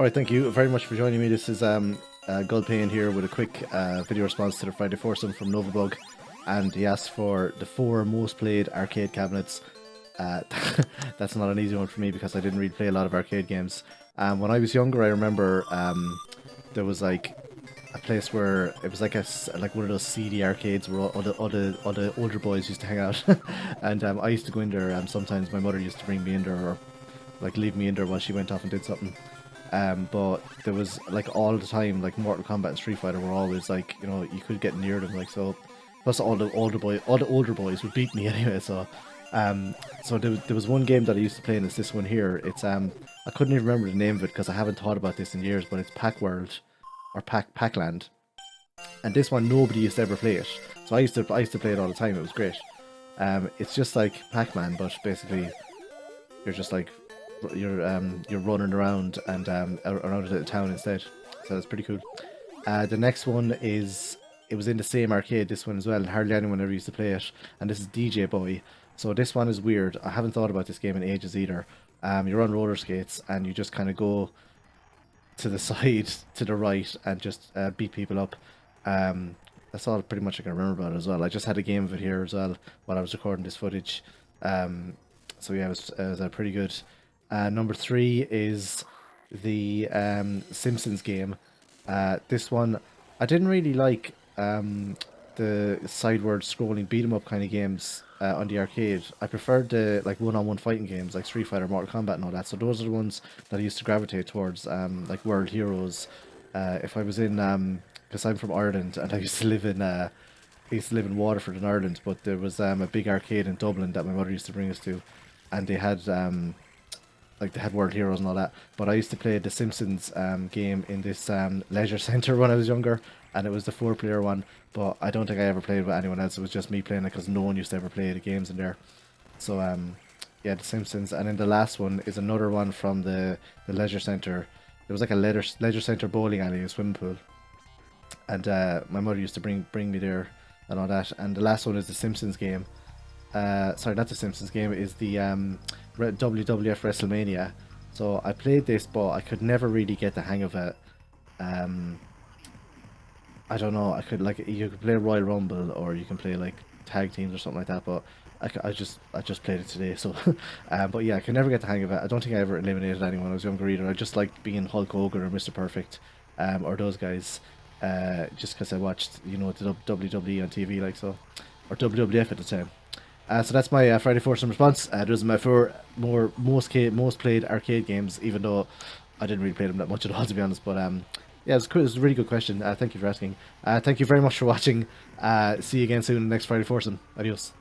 Alright, thank you very much for joining me. This is Gulpane here with a quick video response to the Friday Foursome from Novabug, and he asked for the 4 most played arcade cabinets. That's not an easy one for me because I didn't really play a lot of arcade games. When I was younger, I remember there was like a place where it was like like one of those seedy arcades where all the older boys used to hang out, and I used to go in there. Sometimes my mother used to bring me in there, or like leave me in there while she went off and did something. But there was like all the time, like Mortal Kombat and Street Fighter were always like, you know, you could get near them, like, so. Plus all the older boys would beat me anyway. So, there was one game that I used to play, and it's this one here. It's I couldn't even remember the name of it because I haven't thought about this in years. But it's Pac World, or Pac-Land, and this one nobody used to ever play it. So I used to play it all the time. It was great. It's just like Pac-Man, but basically you're just like you're running around and around the town instead. So that's pretty cool. The next one is, it was in the same arcade, this one as well, and hardly anyone ever used to play it. And this is DJ Boy. So this one is weird. I haven't thought about this game in ages either. You're on roller skates and you just kind of go to the side, to the right, and just beat people up. That's all pretty much I can remember about it as well. I just had a game of it here as well while I was recording this footage. So yeah, it was pretty good. Number 3 is the Simpsons game. This one, I didn't really like the sideward scrolling beat 'em up kind of games on the arcade. I preferred the like one-on-one fighting games like Street Fighter, Mortal Kombat and all that. So those are the ones that I used to gravitate towards, like World Heroes. If I was in, because I'm from Ireland and I used to live in Waterford in Ireland, but there was a big arcade in Dublin that my mother used to bring us to, and they had like they had World Heroes and all that. But I used to play the Simpsons game in this leisure centre when I was younger, and it was the 4-player one. But I don't think I ever played with anyone else. It was just me playing it because no one used to ever play the games in there. So yeah, the Simpsons. And then the last one is another one from the leisure centre. There was like a leisure centre bowling alley, a swimming pool, and my mother used to bring me there and all that. And the last one is the Simpsons game. Sorry, not the Simpsons game. It is the WWF WrestleMania. So I played this, but I could never really get the hang of it. I don't know. I could, like, you could play Royal Rumble or you can play like tag teams or something like that. But I just played it today. So, but yeah, I could never get the hang of it. I don't think I ever eliminated anyone when I was younger either. I just liked being Hulk Hogan or Mr. Perfect, or those guys. Just because I watched, you know, the WWE on TV, like, so, or WWF at the time. So that's my Friday Foursome response. Those are my 4 most played arcade games, even though I didn't really play them that much at all, to be honest. But yeah, it was cool. It was a really good question. Thank you for asking. Thank you very much for watching. See you again soon in the next Friday Foursome. Adios.